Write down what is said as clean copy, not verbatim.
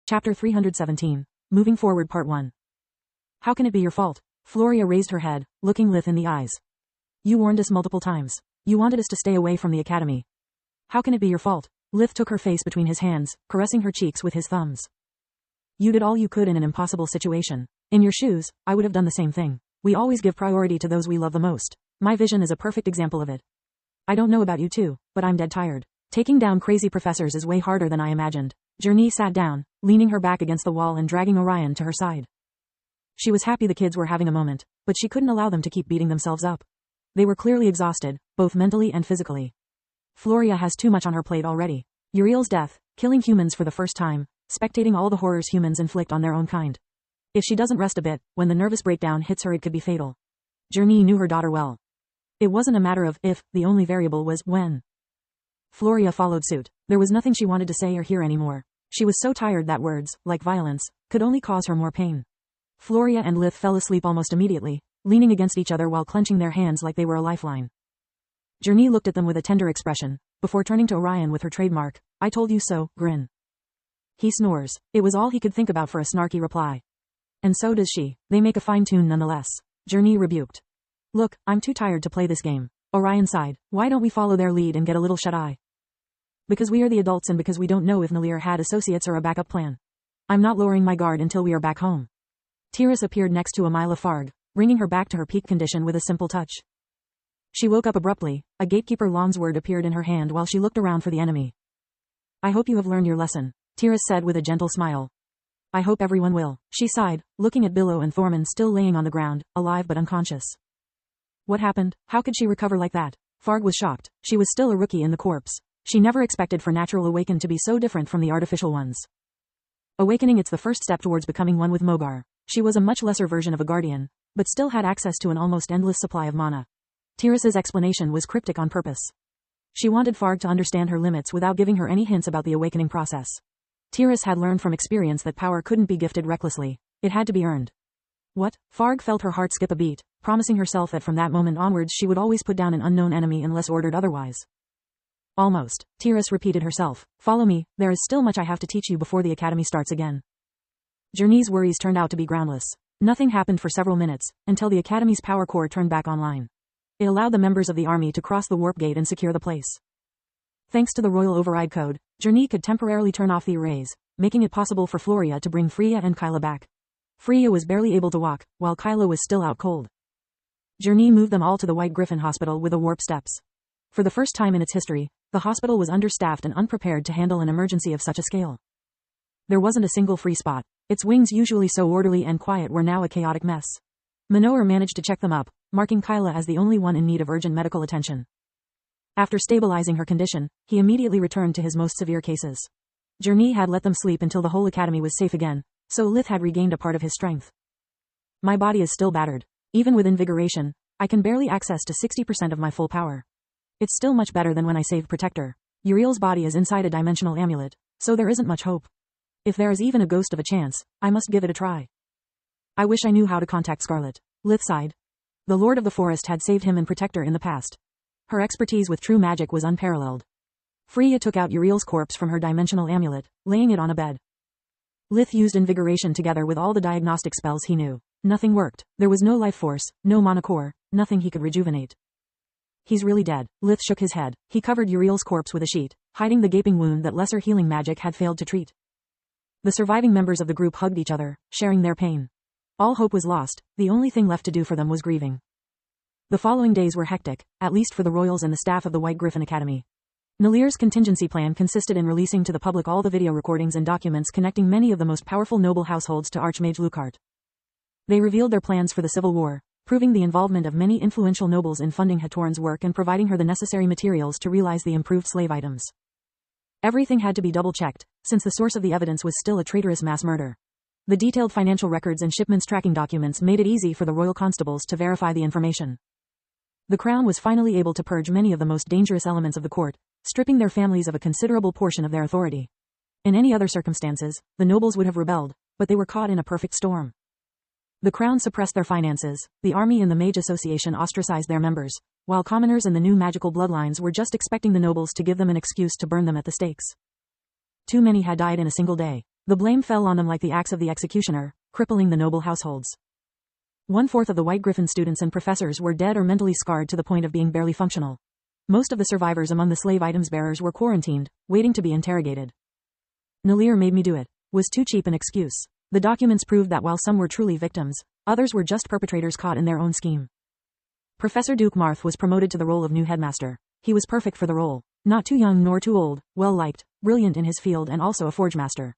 Chapter 317. Moving Forward Part 1. How can it be your fault? Floria raised her head, looking Lith in the eyes. You warned us multiple times. You wanted us to stay away from the academy. How can it be your fault? Lith took her face between his hands, caressing her cheeks with his thumbs. You did all you could in an impossible situation. In your shoes, I would have done the same thing. We always give priority to those we love the most. My vision is a perfect example of it. I don't know about you two, but I'm dead tired. Taking down crazy professors is way harder than I imagined. Journey sat down, leaning her back against the wall and dragging Orion to her side. She was happy the kids were having a moment, but she couldn't allow them to keep beating themselves up. They were clearly exhausted, both mentally and physically. Floria has too much on her plate already. Uriel's death, killing humans for the first time, spectating all the horrors humans inflict on their own kind. If she doesn't rest a bit, when the nervous breakdown hits her it could be fatal. Journey knew her daughter well. It wasn't a matter of if, the only variable was when. Floria followed suit. There was nothing she wanted to say or hear anymore. She was so tired that words, like violence, could only cause her more pain. Floria and Lith fell asleep almost immediately, leaning against each other while clenching their hands like they were a lifeline. Journey looked at them with a tender expression, before turning to Orion with her trademark, "I told you so," grin. He snores. It was all he could think about for a snarky reply. And so does she. They make a fine tune nonetheless. Journey rebuked. Look, I'm too tired to play this game. Orion sighed. Why don't we follow their lead and get a little shut-eye? Because we are the adults and because we don't know if Nalir had associates or a backup plan. I'm not lowering my guard until we are back home. Tiras appeared next to Amila Farg, bringing her back to her peak condition with a simple touch. She woke up abruptly. A gatekeeper Lon's word appeared in her hand while she looked around for the enemy. I hope you have learned your lesson, Tiras said with a gentle smile. I hope everyone will. She sighed, looking at Billow and Thorman still laying on the ground, alive but unconscious. What happened? How could she recover like that? Farg was shocked. She was still a rookie in the corps. She never expected for natural awaken to be so different from the artificial ones. Awakening it's the first step towards becoming one with Mogar. She was a much lesser version of a guardian, but still had access to an almost endless supply of mana. Tiras's explanation was cryptic on purpose. She wanted Farg to understand her limits without giving her any hints about the awakening process. Tiras had learned from experience that power couldn't be gifted recklessly. It had to be earned. What? Farg felt her heart skip a beat, promising herself that from that moment onwards she would always put down an unknown enemy unless ordered otherwise. Almost. Tiras repeated herself. Follow me, there is still much I have to teach you before the academy starts again. Journey's worries turned out to be groundless. Nothing happened for several minutes, until the academy's power core turned back online. It allowed the members of the army to cross the warp gate and secure the place. Thanks to the Royal Override Code, Journey could temporarily turn off the arrays, making it possible for Floria to bring Freya and Kyla back. Freya was barely able to walk, while Kyla was still out cold. Journey moved them all to the White Griffin Hospital with the warp steps. For the first time in its history, the hospital was understaffed and unprepared to handle an emergency of such a scale. There wasn't a single free spot. Its wings, usually so orderly and quiet, were now a chaotic mess. Manohar managed to check them up, marking Kyla as the only one in need of urgent medical attention. After stabilizing her condition, he immediately returned to his most severe cases. Journey had let them sleep until the whole academy was safe again, so Lith had regained a part of his strength. My body is still battered. Even with invigoration, I can barely access to 60% of my full power. It's still much better than when I saved Protector. Uriel's body is inside a dimensional amulet, so there isn't much hope. If there is even a ghost of a chance, I must give it a try. I wish I knew how to contact Scarlet. Lith sighed. The Lord of the Forest had saved him and Protector in the past. Her expertise with true magic was unparalleled. Freya took out Uriel's corpse from her dimensional amulet, laying it on a bed. Lith used invigoration together with all the diagnostic spells he knew. Nothing worked. There was no life force, no mana core, nothing he could rejuvenate. He's really dead. Lith shook his head. He covered Uriel's corpse with a sheet, hiding the gaping wound that lesser healing magic had failed to treat. The surviving members of the group hugged each other, sharing their pain. All hope was lost. The only thing left to do for them was grieving. The following days were hectic, at least for the royals and the staff of the White Griffin Academy. Nalir's contingency plan consisted in releasing to the public all the video recordings and documents connecting many of the most powerful noble households to Archmage Lucart. They revealed their plans for the Civil War, proving the involvement of many influential nobles in funding Hatorn's work and providing her the necessary materials to realize the improved slave items. Everything had to be double-checked, since the source of the evidence was still a traitorous mass murder. The detailed financial records and shipments tracking documents made it easy for the royal constables to verify the information. The crown was finally able to purge many of the most dangerous elements of the court, stripping their families of a considerable portion of their authority. In any other circumstances, the nobles would have rebelled, but they were caught in a perfect storm. The crown suppressed their finances, the army and the Mage Association ostracized their members, while commoners and the new magical bloodlines were just expecting the nobles to give them an excuse to burn them at the stakes. Too many had died in a single day. The blame fell on them like the axe of the executioner, crippling the noble households. 1/4 of the White Griffin students and professors were dead or mentally scarred to the point of being barely functional. Most of the survivors among the slave items bearers were quarantined, waiting to be interrogated. Nalir made me do it, was too cheap an excuse. The documents proved that while some were truly victims, others were just perpetrators caught in their own scheme. Professor Duke Marth was promoted to the role of new headmaster. He was perfect for the role. Not too young nor too old, well-liked, brilliant in his field and also a forge master.